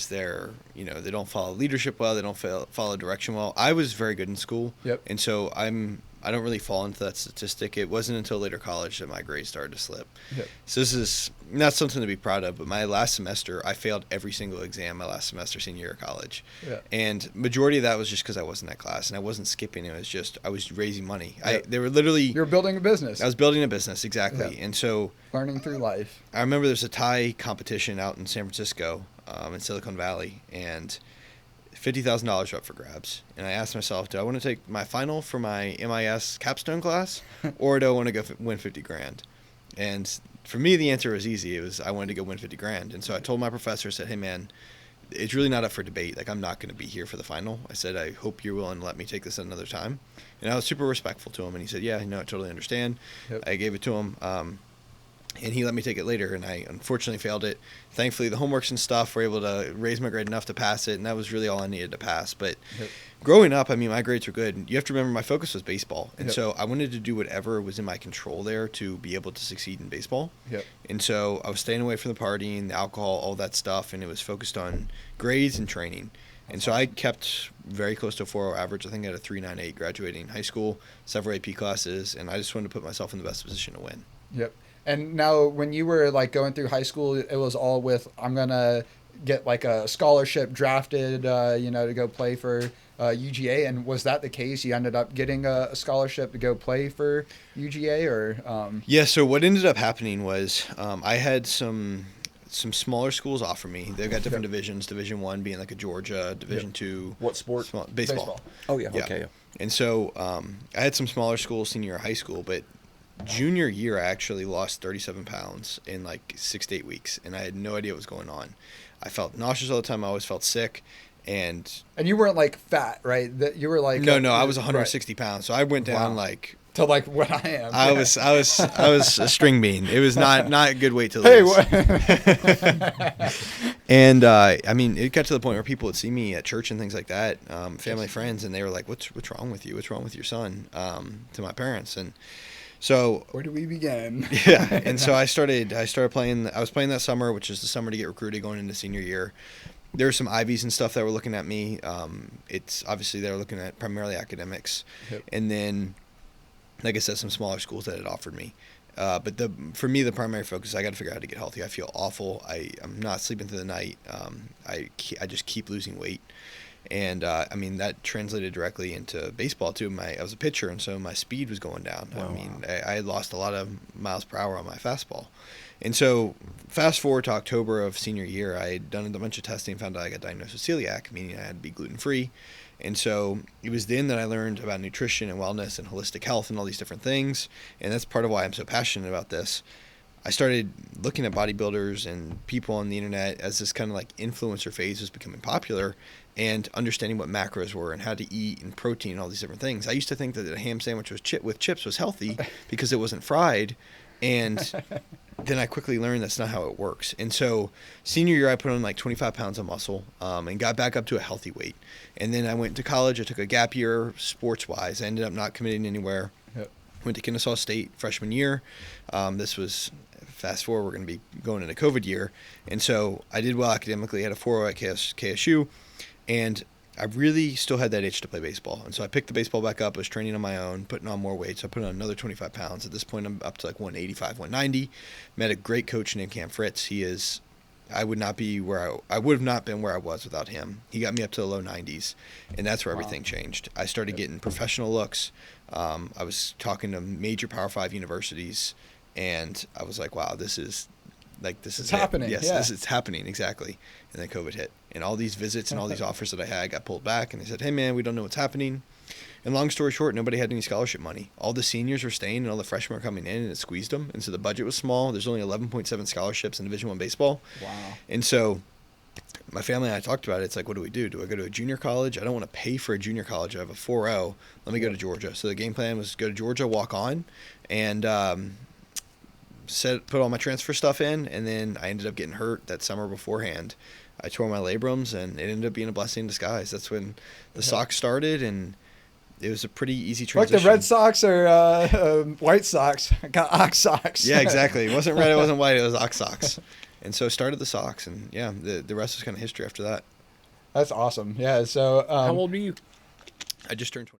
because they don't follow leadership well. They don't follow direction well. I was very good in school. Yep. And so I don't really fall into that statistic. It wasn't until later college that my grades started to slip. Yep. So this is not something to be proud of, but my last semester, I failed every single exam my last semester senior year of college. Yeah. And majority of that was just because I wasn't in that class, and I wasn't skipping. It was just I was raising money. Yep. They were literally... You're building a business. I was building a business, exactly. Yep. And so... Learning through life. I remember there's a tie competition out in San Francisco, in Silicon Valley, and $50,000 up for grabs. And I asked myself, do I want to take my final for my MIS capstone class, or do I want to go win 50 grand? And for me, the answer was easy. It was I wanted to go win 50 grand. And so I told my professor, I said, hey, man, it's really not up for debate. Like, I'm not going to be here for the final. I said, I hope you're willing to let me take this at another time. And I was super respectful to him. And he said, yeah, no, I totally understand. Yep. I gave it to him. And he let me take it later, and I unfortunately failed it. Thankfully, the homeworks and stuff were able to raise my grade enough to pass it, and that was really all I needed to pass. But growing up, I mean, my grades were good. You have to remember my focus was baseball, and so I wanted to do whatever was in my control there to be able to succeed in baseball. Yep. And so I was staying away from the partying, the alcohol, all that stuff, and it was focused on grades and training. And so I kept very close to a 4.0 average. I think I had a 3.98 graduating high school, several AP classes, and I just wanted to put myself in the best position to win. Yep. And now when you were like going through high school, it was all with, I'm going to get like a scholarship drafted, to go play for UGA. And was that the case? You ended up getting a scholarship to go play for UGA or? Yeah. So what ended up happening was I had some smaller schools offer me. They've got different divisions. Division I being like a Georgia, Division II. What sport? Baseball. Oh, yeah. Okay. Yeah. And so I had some smaller schools senior year of high school, but junior year I actually lost 37 pounds in like 6 to 8 weeks, and I had no idea what was going on. I felt nauseous all the time. I always felt sick. And you weren't like fat, right? That you were like... No, I was 160 pounds. So I went down like... To like what I am. I was a string bean. It was not a good weight to lose. And I mean, it got to the point where people would see me at church and things like that, family, friends, and they were like, "What's wrong with you? What's wrong with your son?" To my parents, and so where do we begin? Yeah, and so I started playing. I was playing that summer, which is the summer to get recruited going into senior year. There were some Ivies and stuff that were looking at me. It's obviously they were looking at primarily academics, and then, like I said, some smaller schools that had offered me. But for me, the primary focus, I got to figure out how to get healthy. I feel awful. I'm not sleeping through the night. I just keep losing weight. And, I mean, that translated directly into baseball, too. I was a pitcher, and so my speed was going down. Wow. I mean, I had lost a lot of miles per hour on my fastball. And so fast forward to October of senior year, I had done a bunch of testing, found out I got diagnosed with celiac, meaning I had to be gluten-free. And so it was then that I learned about nutrition and wellness and holistic health and all these different things. And that's part of why I'm so passionate about this. I started looking at bodybuilders and people on the internet as this kind of like influencer phase was becoming popular, and understanding what macros were and how to eat and protein and all these different things. I used to think that a ham sandwich with chips was healthy because it wasn't fried. And then I quickly learned that's not how it works. And so senior year, I put on like 25 pounds of muscle and got back up to a healthy weight. And then I went to college. I took a gap year sports-wise. I ended up not committing anywhere. Yep. Went to Kennesaw State freshman year. This was, fast forward, we're going to be going into COVID year. And so I did well academically. I had a 4.0 at KSU. And I really still had that itch to play baseball. And so I picked the baseball back up. I was training on my own, putting on more weight. So I put on another 25 pounds. At this point, I'm up to like 185, 190. Met a great coach named Cam Fritz. I would have not been where I was without him. He got me up to the low 90s, and that's where everything changed. I started getting professional looks. I was talking to major Power 5 universities, and I was like, wow, this is happening. Yes, this is happening, exactly. And then COVID hit. And all these visits and all these offers that I had got pulled back, and they said, hey, man, we don't know what's happening. And long story short, nobody had any scholarship money. All the seniors were staying, and all the freshmen were coming in, and it squeezed them. And so the budget was small. There's only 11.7 scholarships in Division I baseball. Wow. And so my family and I talked about it. It's like, what do we do? Do I go to a junior college? I don't want to pay for a junior college. I have a 4.0. Let me go to Georgia. So the game plan was go to Georgia, walk on, and put all my transfer stuff in. And then I ended up getting hurt that summer beforehand. I tore my labrums, and it ended up being a blessing in disguise. That's when the Sox started, and it was a pretty easy transition. Like the Red Sox or White Sox. I got Ox Sox. Yeah, exactly. It wasn't red, it wasn't white, it was Ox Sox. And so started the Sox, and yeah, the rest is kind of history after that. That's awesome. Yeah. So How old were you? I just turned 20.